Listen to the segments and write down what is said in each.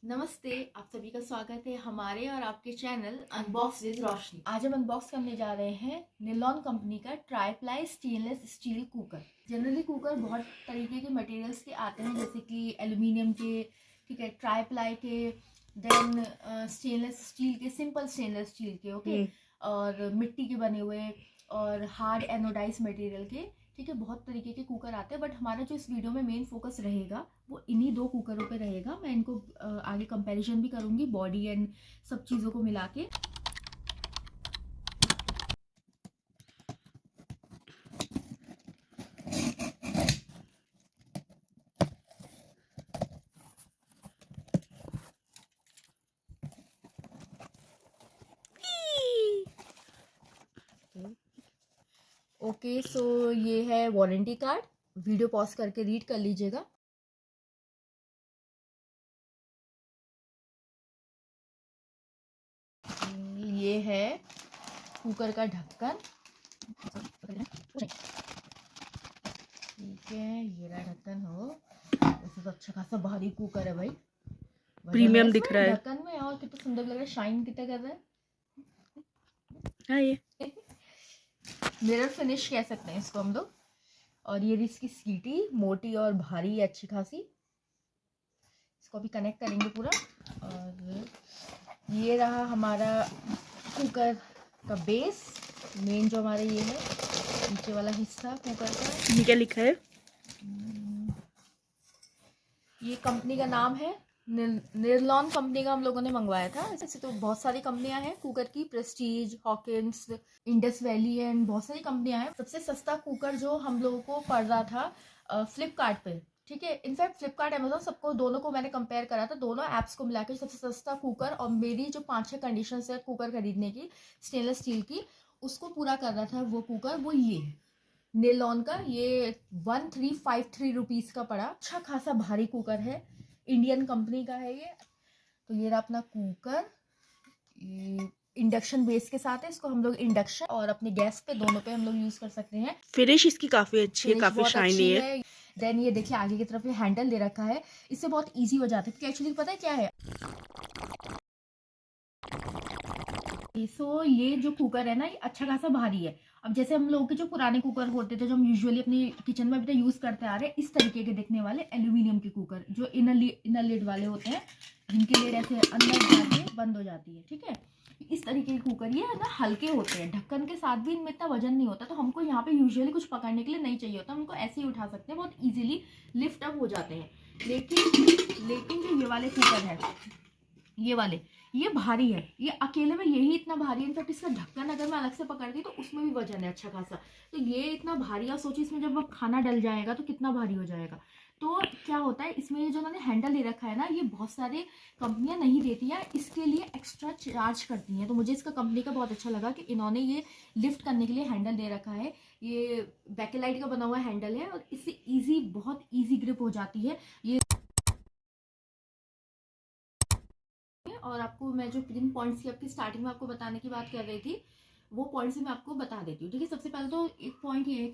नमस्ते, आप सभी का स्वागत है हमारे और आपके चैनल अनबॉक्स विद रोशनी। आज हम अनबॉक्स करने जा रहे हैं निलॉन कंपनी का tri-ply stainless steel cooker. Generally cooker बहुत तरीके के मटेरियल्स के आते हैं, जैसे कि एल्यूमिनियम के, ठीक है, ट्राईप्लाई के, देन स्टेनलेस स्टील के, सिंपल स्टेनलेस स्टील के, ओके, और मिट्टी के बने हुए और हार्ड एनोडाइज मटेरियल के, ठीक है, बहुत तरीके के कुकर आते हैं। बट हमारा जो इस वीडियो में मेन फोकस रहेगा वो इन्हीं दो कुकरों पे रहेगा। मैं इनको आगे कंपैरिजन भी करूंगी बॉडी एंड सब चीज़ों को मिला के। ओके, सो ये है वारंटी कार्ड। वीडियो पॉज करके रीड कर लीजिएगा। ये है कुकर का ढक्कन, ठीक है, ये रहा ढक्कन। हो वैसे तो अच्छा खासा भारी कुकर है भाई, प्रीमियम दिख रहा है ढक्कन में। और कितना सुंदर लग रहा है, शाइन कितना कर रहा है। हाँ, ये मिरर फिनिश कह सकते हैं इसको हम लोग। और ये इसकी सीटी मोटी और भारी है, अच्छी खासी। इसको भी कनेक्ट करेंगे पूरा। और ये रहा हमारा कुकर का बेस, मेन जो हमारे ये है नीचे वाला हिस्सा कुकर का। ये क्या लिखा है? ये कंपनी का नाम है निर्लॉन कंपनी का हम लोगों ने मंगवाया था। ऐसे तो बहुत सारी कंपनियां हैं कुकर की, Prestige, Hawkins, Indus valley and बहुत सारी कंपनियां हैं। सबसे सस्ता कुकर जो हम लोगों को पड़ रहा था फ्लिपकार्ट पे, ठीक है। इनफैक्ट फ्लिपकार्ट, अमेजोन, सबको, दोनों को मैंने कंपेयर करा था, दोनों ऐप्स को मिला के सबसे सस्ता कुकर। और मेरी जो 5-6 कंडीशन है कुकर खरीदने की स्टेनलेस स्टील की, उसको पूरा कर रहा था वो कुकर, वो ये निलॉन का। ये 1353 रुपीज़ का पड़ा। अच्छा खासा भारी कुकर है, इंडियन कंपनी का है ये। तो ये रहा अपना कुकर, इंडक्शन बेस के साथ है। इसको हम लोग इंडक्शन और अपने गैस पे, दोनों पे हम लोग यूज कर सकते हैं। फिनिश इसकी काफी अच्छी है, काफी शाइनी है। देन ये देखिए आगे की तरफ ये हैंडल दे रखा है, इससे बहुत इजी हो जाता है। क्योंकि एक्चुअली पता है क्या है, सो ये जो कुकर है ना, ये अच्छा खासा भारी है। अब जैसे हम लोगों के जो पुराने कुकर होते थे, जो हम यूजुअली अपनी किचन में अभी तक यूज करते आ रहे हैं, इस तरीके के दिखने वाले एल्यूमिनियम के कुकर, जो इनर लिड वाले होते हैं, जिनकी लिड ऐसे अंदर जाके बंद हो जाती है, ठीक है। इस तरीके के कुकर ये है ना, हल्के होते हैं, ढक्कन के साथ भी इनमें इतना वजन नहीं होता। तो हमको यहाँ पे यूजुअली कुछ पकड़ने के लिए नहीं चाहिए होता, हमको ऐसे ही उठा सकते हैं, बहुत ईजिली लिफ्ट अप हो जाते हैं। लेकिन जो ये वाले कुकर है, ये वाले, ये भारी है। ये अकेले में यही इतना भारी है। इनफैक्ट इसका ढक्कन अगर मैं अलग से पकड़ती तो उसमें भी वजन है अच्छा खासा। तो ये इतना भारी, और सोचिए इसमें जब खाना डल जाएगा तो कितना भारी हो जाएगा। तो क्या होता है इसमें, ये जो उन्होंने हैंडल दे रखा है ना, ये बहुत सारे कंपनियां नहीं देती है, इसके लिए एक्स्ट्रा चार्ज करती हैं। तो मुझे इसका कंपनी का बहुत अच्छा लगा कि इन्होंने ये लिफ्ट करने के लिए हैंडल दे रखा है। ये बैकेलाइट का बना हुआ हैंडल है और इससे ईजी, बहुत ईजी ग्रिप हो जाती है ये। और आपको मैं जो जिन पॉइंट्स की आपकी स्टार्टिंग में आपको बताने की बात कर रही थी, वो पॉइंट्स मैं आपको बता देती हूँ, ठीक है। सबसे पहले तो एक पॉइंट ये है,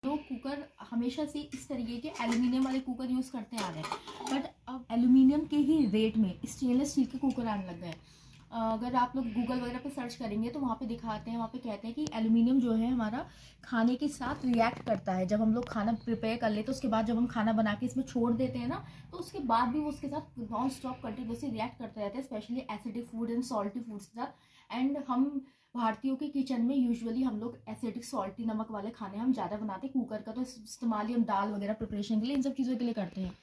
तो कुकर हमेशा से इस तरीके के एल्यूमिनियम वाले कुकर यूज करते आ रहे हैं, बट अब एल्यूमिनियम के ही रेट में स्टेनलेस स्टील के कुकर आने लग गए हैं। अगर आप लोग गूगल वगैरह पे सर्च करेंगे तो वहाँ पे दिखाते हैं, वहाँ पे कहते हैं कि एल्यूमिनियम जो है हमारा खाने के साथ रिएक्ट करता है। जब हम लोग खाना प्रिपेयर कर लेते हैं, उसके बाद जब हम खाना बना के इसमें छोड़ देते हैं ना, तो उसके बाद भी वो उसके साथ नॉन स्टॉप कंटिन्यूसली रिएक्ट करते रहते हैं, specially acidic food and salty foods के साथ। एंड हम भारतीयों के किचन में यूजुअली हम लोग एसिडिक सॉल्टी नमक वाले खाने हम ज़्यादा बनाते हैं। कुकर का तो इस्तेमाल ही हम दाल वगैरह प्रिपरेशन के लिए, इन सब चीज़ों के लिए करते हैं,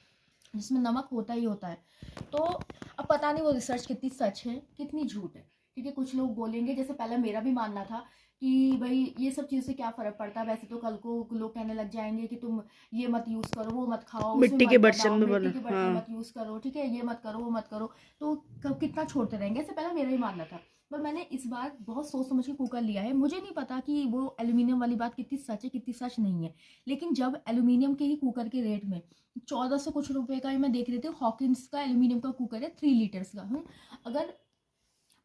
जिसमें नमक होता ही होता है। तो अब पता नहीं वो रिसर्च कितनी सच है कितनी झूठ है, ठीक है। कुछ लोग बोलेंगे, जैसे पहले मेरा भी मानना था कि भाई ये सब चीज़ से क्या फ़र्क पड़ता है, वैसे तो कल को लोग कहने लग जाएंगे कि तुम ये मत यूज़ करो, वो मत खाओ, मिट्टी के बर्तन में बना, मिट्टी के बर्तन मत यूज़ करो, ठीक है, ये मत करो, वो मत करो। तो कितना छोड़ते रहेंगे, ऐसे पहले मेरा ही मानना था। पर मैंने इस बार बहुत सोच समझ के कुकर लिया है। मुझे नहीं पता कि वो एल्यूमिनियम वाली बात कितनी सच है कितनी सच नहीं है, लेकिन जब एल्यूमिनियम के ही कुकर के रेट में 1400 कुछ रुपए का ही मैं देख रही थी, हॉकिंस का एल्यूमिनियम का कुकर है 3 लीटर्स का। अगर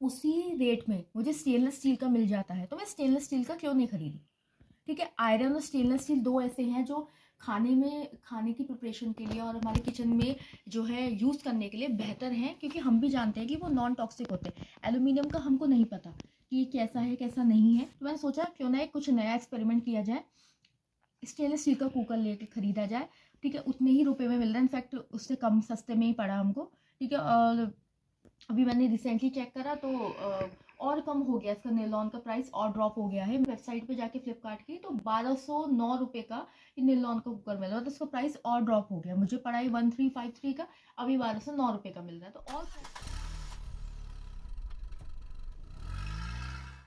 उसी रेट में मुझे स्टेनलेस स्टील का मिल जाता है तो मैं स्टेनलेस स्टील का क्यों नहीं खरीदी, ठीक है। आयरन और स्टेनलेस स्टील दो ऐसे हैं जो खाने की प्रिपरेशन के लिए और हमारे किचन में जो है यूज़ करने के लिए बेहतर हैं, क्योंकि हम भी जानते हैं कि वो नॉन टॉक्सिक होते हैं। एल्यूमिनियम का हमको नहीं पता कि ये कैसा है कैसा नहीं है, तो मैंने सोचा क्यों ना कुछ नया एक्सपेरिमेंट किया जाए, स्टेनलेस स्टील का कुकर लेके खरीदा जाए। ठीक है, उतने ही रुपए में मिल रहा है, इनफैक्ट उससे कम सस्ते में ही पड़ा हमको। ठीक है, और अभी मैंने रिसेंटली चेक करा तो और कम हो गया, इसका नेलॉन का प्राइस और ड्रॉप हो गया है। वेबसाइट पे जाके फ्लिपकार्ट की तो 1209 रुपये का ये नेलॉन का कुकर मिल रहा है, तो इसका प्राइस और ड्रॉप हो गया। मुझे पड़ा 1353 का, अभी 1209 रुपये का मिल रहा है। तो और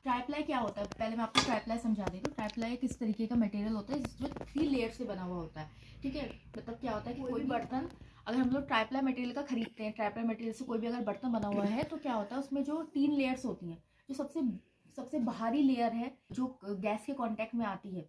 ट्राइप्लाई क्या होता है, पहले मैं आपको ट्राइप्लाई समझा देती हूँ। ट्राइप्लाई किस तरीके का मटेरियल होता है जो 3 लेयर से बना हुआ होता है। ठीक है, मतलब क्या होता है कि कोई भी बर्तन अगर हम लोग ट्राइप्लाई मटेरियल का खरीदते हैं, ट्राइप्लाई मटेरियल से कोई भी अगर बर्तन बना हुआ है, तो क्या होता है उसमें जो 3 लेयर्स होती हैं, जो सबसे बाहरी लेयर है जो गैस के कांटेक्ट में आती है,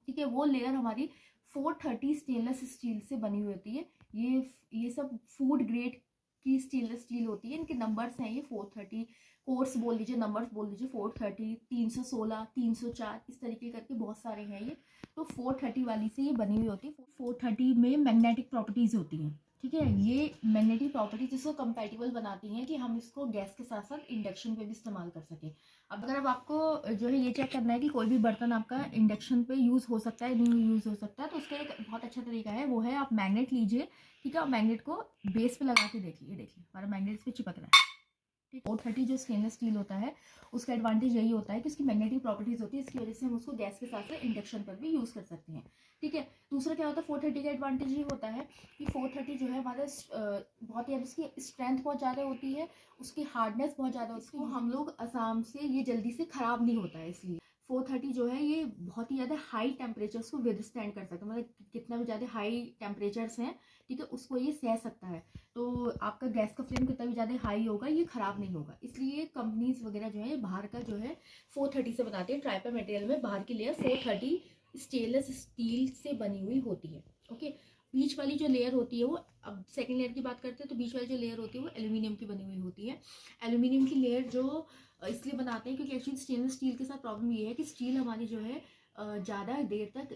ठीक है, वो लेयर हमारी 430 स्टेनलेस स्टील से बनी हुई होती है। ये सब फूड ग्रेड की स्टेनलेस स्टील होती है। इनके नंबर्स हैं ये 430, कोर्स बोल लीजिए, नंबर्स बोल लीजिए, 430, 316, 304, इस तरीके करके बहुत सारे हैं ये। तो 430 वाली से ये बनी हुई होती है। 430 में मैग्नेटिक प्रॉपर्टीज़ होती हैं। ठीक है, ये मैग्नेटिक प्रॉपर्टीज इसको कंपैटिबल बनाती हैं कि हम इसको गैस के साथ साथ इंडक्शन पे भी इस्तेमाल कर सकें। अब अगर आपको जो है ये चेक करना है कि कोई भी बर्तन आपका इंडक्शन पे यूज़ हो सकता है नहीं यूज़ हो सकता है, तो उसका एक बहुत अच्छा तरीका है, वो है आप मैग्नेट लीजिए। ठीक है, आप मैग्नेट को बेस पे लगा के देखिए, देखिए हमारा मैग्नेट इस पे चिपक रहा है। 430 जो स्टेनलेस स्टील होता है उसका एडवांटेज यही होता है कि उसकी मैग्नेटिक प्रॉपर्टीज होती है, इसकी वजह से हम उसको गैस के साथ साथ इंडक्शन पर भी यूज़ कर सकते हैं। ठीक है, दूसरा क्या होता है 430 का एडवांटेज ये होता है कि 430 जो है हमारा बहुत ही उसकी स्ट्रेंथ बहुत ज़्यादा होती है, उसकी हार्डनेस बहुत ज़्यादा होती है, हम लोग आसाम से ये जल्दी से ख़राब नहीं होता है। इसलिए 430 जो है ये बहुत ही ज़्यादा हाई टेम्परेचर्स को विदस्टैंड कर सकता है, मतलब कितना भी ज़्यादा हाई टेम्परेचर्स हैं, ठीक है, उसको ये सह सकता है। तो आपका गैस का फ्लेम कितना भी ज़्यादा हाई होगा ये ख़राब नहीं होगा। इसलिए कंपनीज वगैरह जो है बाहर का जो है 430 से बनाते हैं। ट्राइपल मटेरियल में बाहर की लेयर 430 स्टेनलेस स्टील से बनी हुई होती है। ओके, बीच वाली जो लेयर होती है वो, अब सेकेंड लेयर की बात करते हैं, तो बीच वाली जो लेयर होती है वो एल्यूमिनियम की बनी हुई होती है। एल्यूमिनियम की लेयर जो इसलिए बनाते हैं क्योंकि एक्चुअली स्टेनलेस स्टील के साथ प्रॉब्लम ये है कि स्टील हमारी जो है ज़्यादा देर तक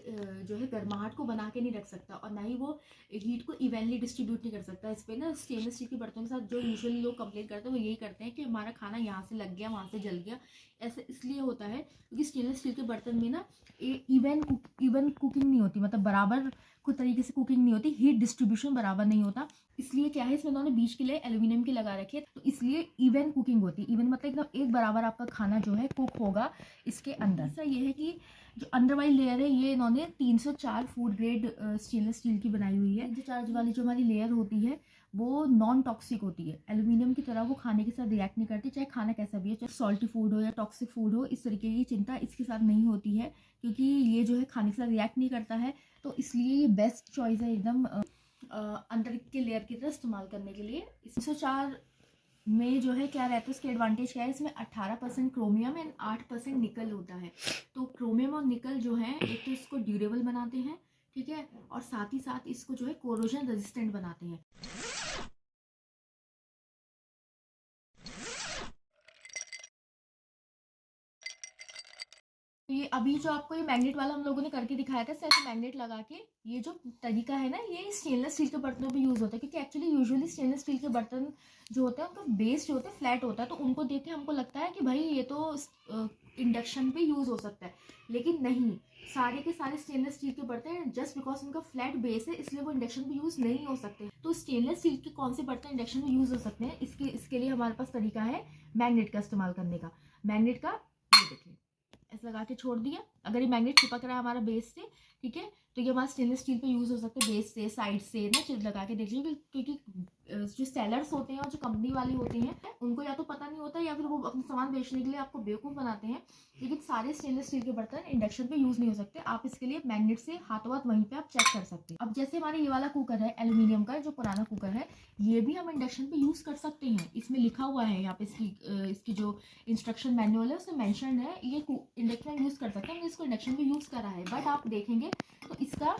जो है गर्माहट को बना के नहीं रख सकता, और ना ही वो हीट को इवनली डिस्ट्रीब्यूट नहीं कर सकता। इस पर ना स्टेनलेस स्टील के बर्तनों के साथ जो यूजुअली लोग कंप्लेन करते हैं वो यही करते हैं कि हमारा खाना यहाँ से लग गया, वहाँ से जल गया। ऐसा इसलिए होता है क्योंकि स्टेनलेस स्टील के बर्तन में ना इवन कुकिंग नहीं होती, मतलब बराबर कुछ तरीके से कुकिंग नहीं होती, हीट डिस्ट्रीब्यूशन बराबर नहीं होता। इसलिए क्या है, इसमें उन्होंने बीच के लिए एल्यूमिनियम की लगा रखी है, तो इसलिए इवन कुकिंग होती है। इवन मतलब एकदम एक बराबर आपका खाना जो है कुक होगा इसके अंदर। ऐसा ये है कि जो अंदर वाली लेयर है ये इन्होंने 304 फूड ग्रेड स्टेनलेस स्टील की बनाई हुई है। 304 वाली जो हमारी लेयर होती है वो नॉन टॉक्सिक होती है, एल्यूमिनियम की तरह वो खाने के साथ रिएक्ट नहीं करती, चाहे खाना कैसा भी है, चाहे सॉल्टी फूड हो या टॉक्सिक फूड हो, इस तरीके की चिंता इसके साथ नहीं होती है, क्योंकि ये जो है खाने के साथ रिएक्ट नहीं करता है। तो इसलिए ये बेस्ट चॉइस है एकदम अंदर के लेयर की तरह इस्तेमाल करने के लिए। 304 में जो है क्या रहता है, उसके एडवांटेज क्या है, इसमें 18% क्रोमियम एंड 8% निकल होता है। तो क्रोमियम और निकल जो है एक तो इसको ड्यूरेबल बनाते हैं, ठीक है, और साथ ही साथ इसको जो है कोरोजन रेजिस्टेंट बनाते हैं। तो ये अभी जो आपको ये मैग्नेट वाला हम लोगों ने करके दिखाया था, सिर्फ मैग्नेट लगा के, ये जो तरीका है ना ये स्टेनलेस स्टील के बर्तनों पे यूज़ होता है, क्योंकि एक्चुअली यूजुअली स्टेनलेस स्टील के बर्तन जो होते हैं उनका बेस जो होता है फ्लैट होता है, तो उनको देख के हमको लगता है कि भाई ये तो इंडक्शन पे यूज़ हो सकता है, लेकिन नहीं, सारे के सारे स्टेनलेस स्टील के बर्तन जस्ट बिकॉज उनका फ्लैट बेस है इसलिए वो इंडक्शन पे यूज़ नहीं हो सकते। तो स्टेनलेस स्टील के कौन से बर्तन इंडक्शन में यूज़ हो सकते हैं, इसके लिए हमारे पास तरीका है मैग्नेट का इस्तेमाल करने का। मैग्नेट का ये देखिए ऐसे लगा के छोड़ दिया, अगर ये मैग्नेट चिपक रहा है हमारा बेस से, ठीक है, तो ये हमारा स्टेनलेस स्टील पे यूज़ हो सकता है, बेस से साइड से ना लगा के देख लीजिए, क्योंकि जो सेलर्स होते हैं और जो कंपनी वाले होते हैं उनको या तो पता नहीं होता या फिर वो अपना सामान बेचने के लिए आपको बेवकूफ़ बनाते हैं। लेकिन सारे स्टेनलेस स्टील के बर्तन इंडक्शन पे यूज़ नहीं हो सकते, आप इसके लिए मैग्नेट से हाथों हाथ वहीं पे आप चेक कर सकते हैं। अब जैसे हमारा ये वाला कुकर है एल्यूमिनियम का, जो पुराना कुकर है, ये भी हम इंडक्शन पे यूज़ कर सकते हैं। इसमें लिखा हुआ है यहाँ पे, इसकी जो इंस्ट्रक्शन मैनुअल है उसमें मेंशन है ये इंडक्शन यूज़ कर सकते हैं। हमने इसको इंडक्शन पे यूज़ करा है, बट आप देखेंगे तो इसका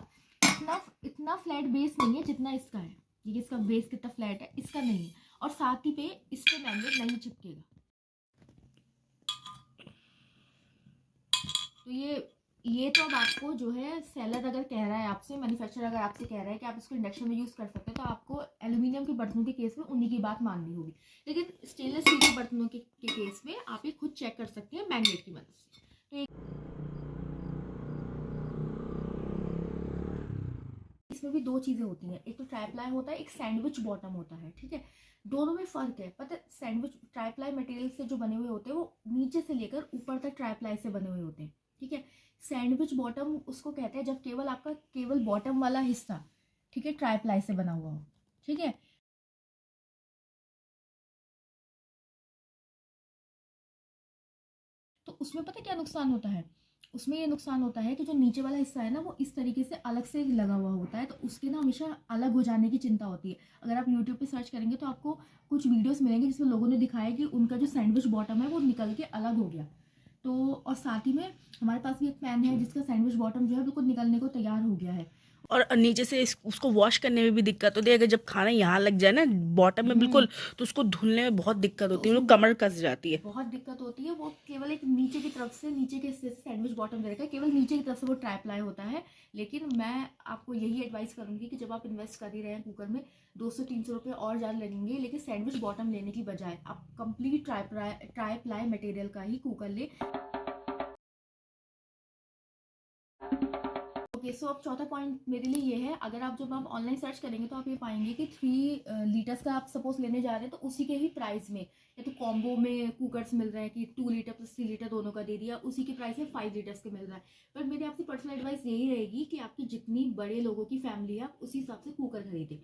इतना फ्लैट बेस नहीं है जितना इसका है। ये इसका बेस कितना फ्लैट है, इसका नहीं है, और साथ ही पे इस पे मैग्नेट नहीं चिपकेगा। तो ये ये तो अब आपको जो है सेलर अगर कह रहा है आपसे, मैन्युफैक्चरर अगर आपसे कह रहा है कि आप इसको इंडक्शन में यूज़ कर सकते हैं, तो आपको एल्यूमिनियम के बर्तनों के केस में उन्हीं की बात माननी होगी। लेकिन स्टेनलेस स्टील के बर्तनों के केस में आप ये खुद चेक कर सकते हैं मैग्नेट की मदद से। तो इसमें भी दो चीज़ें होती हैं, एक तो ट्राईप्लाई होता है, एक सैंडविच बॉटम होता है, ठीक है। दोनों में फ़र्क है, पता है। सैंडविच ट्राईप्लाई मटेरियल से जो बने हुए होते हैं वो नीचे से लेकर ऊपर तक ट्राईप्लाई से बने हुए होते हैं, ठीक है। सैंडविच बॉटम उसको कहते हैं जब केवल आपका केवल बॉटम वाला हिस्सा, ठीक है, ट्राईप्लाई से बना हुआ हो, ठीक है। तो उसमें पता है क्या नुकसान होता है, उसमें ये नुकसान होता है कि जो नीचे वाला हिस्सा है ना वो इस तरीके से अलग से लगा हुआ होता है, तो उसके ना हमेशा अलग हो जाने की चिंता होती है। अगर आप यूट्यूब पे सर्च करेंगे तो आपको कुछ वीडियोस मिलेंगे जिसमें लोगों ने दिखाया कि उनका जो सैंडविच बॉटम है वो निकल के अलग हो गया। तो और साथ ही में हमारे पास भी एक पैन है जिसका सैंडविच बॉटम जो है बिल्कुल निकलने को तैयार हो गया है। और नीचे से उसको वॉश करने में भी दिक्कत होती है। अगर जब खाना यहाँ लग जाए ना बॉटम में बिल्कुल, तो उसको धुलने में बहुत दिक्कत होती है, वो कमर कस जाती है। बहुत दिक्कत होती है। वो केवल एक नीचे की तरफ से, नीचे के हिस्से से सैंडविच बॉटम दे रखा है, केवल नीचे की तरफ से वो ट्राईप्लाई होता है। लेकिन मैं आपको यही एडवाइस करूंगी कि जब आप इन्वेस्ट कर ही रहे हैं कुकर में, 200-300 रुपये और ज़्यादा लगेंगे, लेकिन सैंडविच बॉटम लेने की बजाय आप कंप्लीट ट्राईप्लाई मटेरियल का ही कुकर ले। ओके, सो अब चौथा पॉइंट मेरे लिए ये है, अगर आप जब आप ऑनलाइन सर्च करेंगे तो आप ये पाएंगे कि 3 लीटर्स का आप सपोज लेने जा रहे हैं तो उसी के ही प्राइस में, या तो कॉम्बो में कुकर्स मिल रहे हैं कि 2 लीटर प्लस 3 लीटर दोनों का दे दिया, उसी के प्राइस में 5 लीटर्स के मिल रहा है। पर मेरी आपकी पर्सनल एडवाइस यही रहेगी कि आपकी जितनी बड़े लोगों की फैमिली है आप उसी हिसाब से कुकर खरीदें,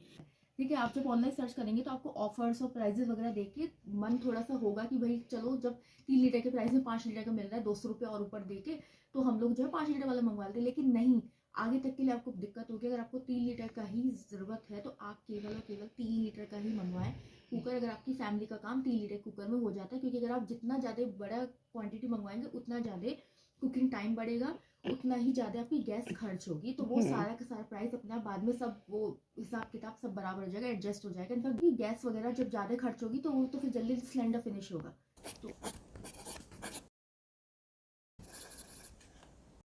ठीक है। आप जब ऑनलाइन सर्च करेंगे तो आपको ऑफर्स और प्राइजेस वगैरह देख के मन थोड़ा सा होगा कि भाई चलो, जब 3 लीटर के प्राइस में 5 लीटर का मिल रहा है 200 रुपये और ऊपर दे के, तो हम लोग जो है 5 लीटर वाला मंगवा लेते हैं। लेकिन नहीं, आगे तक के लिए आपको दिक्कत होगी। अगर आपको 3 लीटर का ही ज़रूरत है तो आप केवल और केवल 3 लीटर का ही मंगवाएं कुकर। अगर आपकी फैमिली का काम 3 लीटर कुकर में हो जाता है, क्योंकि अगर आप जितना ज़्यादा बड़ा क्वांटिटी मंगवाएंगे उतना ज़्यादा कुकिंग टाइम बढ़ेगा, उतना ही ज़्यादा आपकी गैस खर्च होगी। तो वो सारा का सारा प्राइस अपने आप बाद में सब वो हिसाब किताब सब बराबर हो जाएगा, एडजस्ट हो जाएगा। इनफैक्ट गैस वगैरह जब ज़्यादा खर्च होगी तो वो तो फिर जल्दी सिलेंडर फिनिश होगा। तो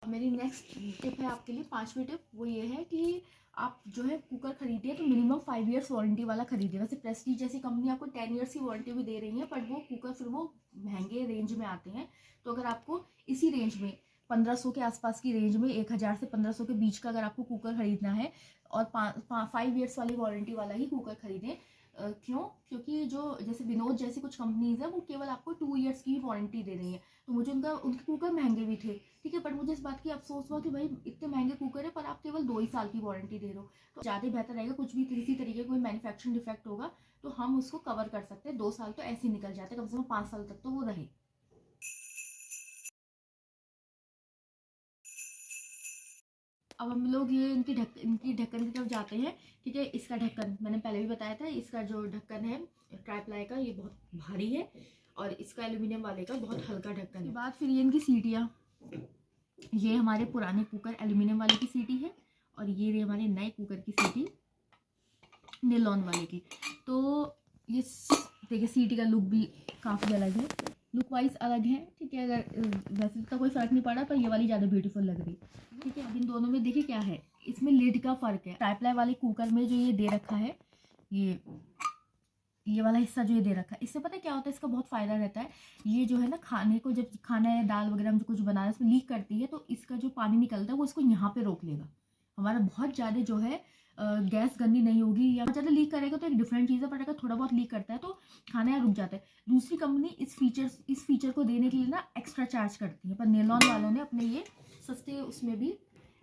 मेरी नेक्स्ट टिप है आपके लिए, 5वीं टिप, वो ये है कि आप जो है कुकर खरीदिए तो मिनिमम 5 इयर्स वारंटी वाला खरीदिए। वैसे प्रेस्टीज जैसी कंपनी आपको 10 इयर्स की वारंटी भी दे रही है, बट वो कुकर फिर वो महंगे रेंज में आते हैं। तो अगर आपको इसी रेंज में 1500 के आसपास की रेंज में 1000 से 1500 के बीच का अगर आपको कुकर खरीदना है, और 5 इयर्स वाली वारंटी वाला ही कुकर खरीदें। क्यों? क्योंकि जो जैसे विनोद जैसी कुछ कंपनीज है वो केवल आपको 2 इयर्स की वारंटी दे रही है। तो मुझे उनके कुकर महंगे भी थे, ठीक है, बट मुझे इस बात की अफसोस हुआ कि भाई इतने महंगे कुकर है पर आप केवल 2 ही साल की वारंटी दे रहे हो। तो ज़्यादा बेहतर रहेगा, कुछ भी किसी तरीके का कोई मैन्युफैक्चरिंग डिफेक्ट होगा तो हम उसको कवर कर सकते हैं। 2 साल तो ऐसे ही निकल जाते हैं, कम से कम 5 साल तक तो वो रहे। अब हम लोग ये इनकी ढक्कन की तरफ जाते हैं, ठीक है। इसका ढक्कन मैंने पहले भी बताया था, इसका जो ढक्कन है ट्राईप्लाई का ये बहुत भारी है, और इसका एल्यूमिनियम वाले का बहुत हल्का ढक्कन है। बाद फिर ये इनकी सीटियाँ, ये हमारे पुराने कुकर एल्यूमिनियम वाले की सीटी है, और ये रही हमारे नए कुकर की सीटी निलॉन वाले की। तो ये देखिए सीटी का लुक भी काफ़ी अलग है, लुक वाइज अलग है, ठीक है। अगर वैसे तो कोई फ़र्क नहीं पड़ा, पर ये वाली ज़्यादा ब्यूटीफुल लग रही, ठीक है। अब इन दोनों में देखिए क्या है, इसमें लिड का फ़र्क है। ट्राईप्लाई वाले कुकर में जो ये दे रखा है, ये वाला हिस्सा जो ये दे रखा है, इससे पता है क्या होता है, इसका बहुत फ़ायदा रहता है। ये जो है ना, खाने को जब खाना है दाल वगैरह हम जो कुछ बना रहे हैं उसमें लीक करती है, तो इसका जो पानी निकलता है वो इसको यहाँ पे रोक लेगा। हमारा बहुत ज़्यादा जो है गैस गंदी नहीं होगी, या ज़्यादा लीक करेगा तो एक डिफरेंट चीज़ है, पर अगर थोड़ा बहुत लीक करता है तो खाना यहाँ रुक जाता है। दूसरी कंपनी इस फीचर को देने के लिए ना एक्स्ट्रा चार्ज करती है, पर नेलॉन वालों ने अपने ये सस्ते उसमें भी,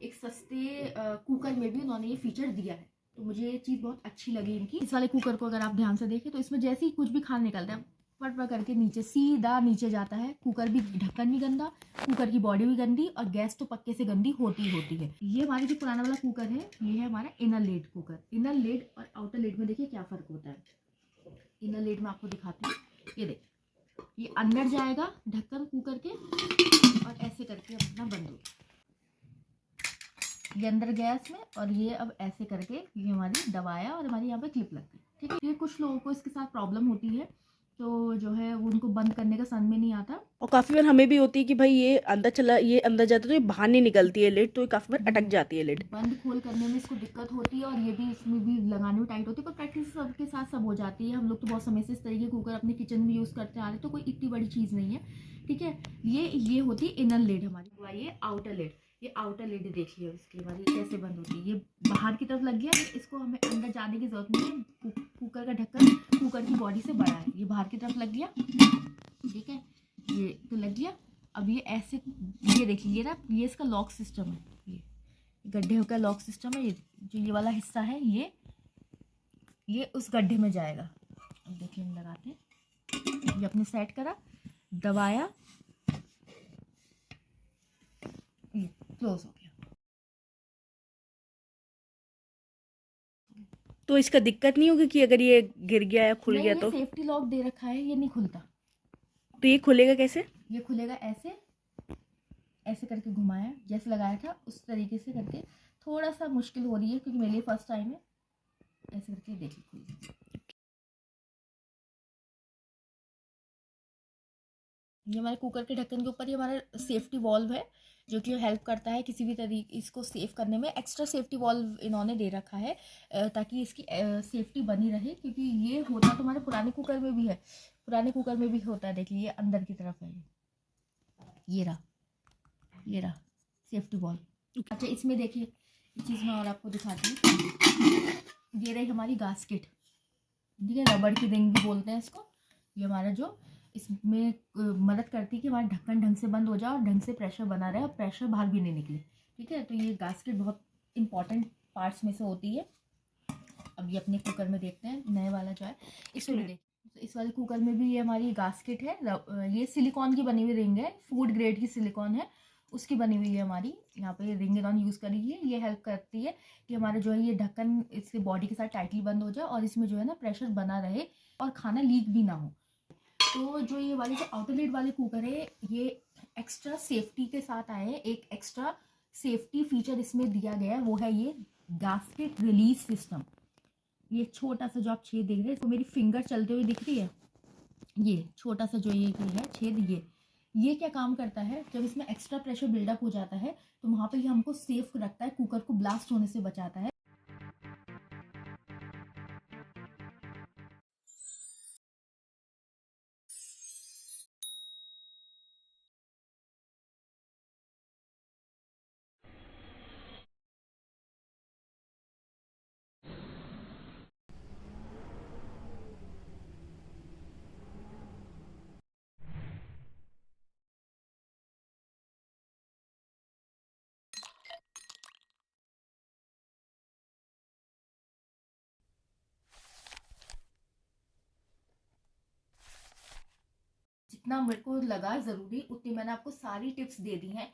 एक सस्ते कुकर में भी उन्होंने ये फीचर दिया है। तो मुझे ये चीज़ बहुत अच्छी लगी इनकी। इस वाले कुकर को अगर आप ध्यान से देखें तो इसमें जैसे ही कुछ भी खाना निकलता है पट पट करके नीचे सीधा नीचे जाता है। कुकर भी, ढक्कन भी गंदा, कुकर की बॉडी भी गंदी, और गैस तो पक्के से गंदी होती होती है। ये हमारा जो पुराना वाला कुकर है, ये है हमारा inner lid cooker. Inner lid और आउटर लेड में देखिए क्या फ़र्क होता है। इनर लेड में आपको दिखाती हूँ, ये देखिए, ये अंदर जाएगा ढक्कन कुकर के, और ऐसे करके अपना बंद होगा, ये अंदर गैस में, और ये अब ऐसे करके ये हमारी दबाया और हमारी यहाँ पे क्लिप लग गई, ठीक है। ये कुछ लोगों को इसके साथ प्रॉब्लम होती है तो जो है वो उनको बंद करने का सन में नहीं आता। और काफ़ी बार हमें भी होती है कि भाई ये अंदर जाता है तो ये बाहर नहीं निकलती है लिड, तो ये काफ़ी बार अटक जाती है लिड। बंद खोल करने में इसको दिक्कत होती है, और ये भी इसमें भी लगाने में टाइट होती है, पर प्रैक्टिस सबके साथ सब हो जाती है। हम लोग तो बहुत समय से इस तरीके कुकर अपने किचन में यूज़ करते आ रहे हैं, तो कोई इतनी बड़ी चीज़ नहीं है, ठीक है। ये होती है इनर लिड हमारी, ये आउटर लिड। ये आउटर लिड देखिए इसकी हमारी कैसे बंद होती है। ये बाहर की तरफ लग गया, इसको हमें अंदर जाने की जरूरत नहीं है। कुकर का ढक्कन कुकर की बॉडी से बड़ा है, ये बाहर की तरफ लग गया, ठीक है, ये तो लग गया। अब ये ऐसे, ये देखिए ये ना, ये इसका लॉक सिस्टम है, ये गड्ढे का लॉक सिस्टम है। ये जो ये वाला हिस्सा है, ये उस गड्ढे में जाएगा। अब देखिए हम लगाते हैं, ये अपने सेट करा, दबाया, ये क्लोज हो गया। तो इसका दिक्कत नहीं होगी कि अगर ये गिर गया या खुल गया तो? सेफ्टी लॉक दे रखा है, ये नहीं खुलता। तो ये खुलेगा कैसे? ये खुलेगा ऐसे, ऐसे करके घुमाया, जैसे लगाया था उस तरीके से करके। थोड़ा सा मुश्किल हो रही है क्योंकि मेरे लिए फर्स्ट टाइम है। ऐसे करके देखिए खुल गया। ये हमारे कुकर के ढक्कन के ऊपर ये हमारा सेफ्टी वॉल्व है, जो कि हेल्प करता है किसी भी तरीके इसको सेव करने में। एक्स्ट्रा सेफ्टी वॉल्व इन्होंने दे रखा है ताकि इसकी सेफ्टी बनी रहे, क्योंकि ये होता तो हमारे पुराने कुकर में भी है, पुराने कुकर में भी होता है। देखिए ये अंदर की तरफ है, ये रहा सेफ्टी वॉल्व। अच्छा इसमें देखिए इस चीज़ में और आपको दिखाती हूँ, ये रही हमारी गास्केट, ठीक है, रबड़ की रिंग भी बोलते हैं इसको। ये हमारा जो इसमें मदद करती है कि हमारा ढक्कन ढंग से बंद हो जाए और ढंग से प्रेशर बना रहे और प्रेशर बाहर भी नहीं निकले, ठीक है। तो ये गास्केट बहुत इंपॉर्टेंट पार्ट्स में से होती है। अब ये अपने कुकर में देखते हैं, नए वाला जो है इसमें भी देखते हैं। तो इस वाले कुकर में भी ये हमारी गास्केट है, ये सिलिकॉन की बनी हुई रिंग है, फूड ग्रेड की सिलिकॉन है, उसकी बनी हुई है हमारी। यहाँ पे रिंग इन्होंने यूज़ करी है, ये हेल्प करती है कि हमारा जो है ये ढक्कन इसके बॉडी के साथ टाइटली बंद हो जाए और इसमें जो है ना प्रेशर बना रहे और खाना लीक भी ना हो। तो जो ये वाली जो आउटर लिड वाले कुकर है, ये एक्स्ट्रा सेफ्टी के साथ आए हैं। एक एक्स्ट्रा सेफ्टी फीचर इसमें दिया गया है, वो है ये गास्केट रिलीज सिस्टम। ये छोटा सा जो आप छेद देख रहे हैं, तो मेरी फिंगर चलते हुए दिख रही है, ये छोटा सा जो ये है छेद, ये क्या काम करता है, जब इसमें एक्स्ट्रा प्रेशर बिल्डअप हो जाता है तो वहाँ पे ये हमको सेफ रखता है, कुकर को ब्लास्ट होने से बचाता है। जितना मेरे को लगा ज़रूरी उतनी मैंने आपको सारी टिप्स दे दी हैं,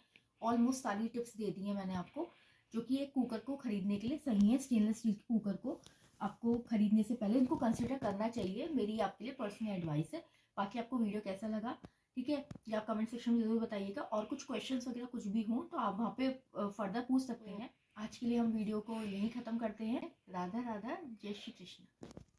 ऑलमोस्ट सारी टिप्स दे दी हैं मैंने आपको, जो कि एक कुकर को ख़रीदने के लिए सही है। स्टेनलेस स्टील कुकर को आपको ख़रीदने से पहले इनको कंसिडर करना चाहिए, मेरी आपके लिए पर्सनल एडवाइस है। बाकी आपको वीडियो कैसा लगा, ठीक है, ये आप कमेंट सेक्शन में ज़रूर बताइएगा, और कुछ क्वेश्चंस वगैरह कुछ भी हों तो आप वहाँ पे फर्दर पूछ सकते हैं। आज के लिए हम वीडियो को यहीं ख़त्म करते हैं। राधा राधा, जय श्री कृष्ण।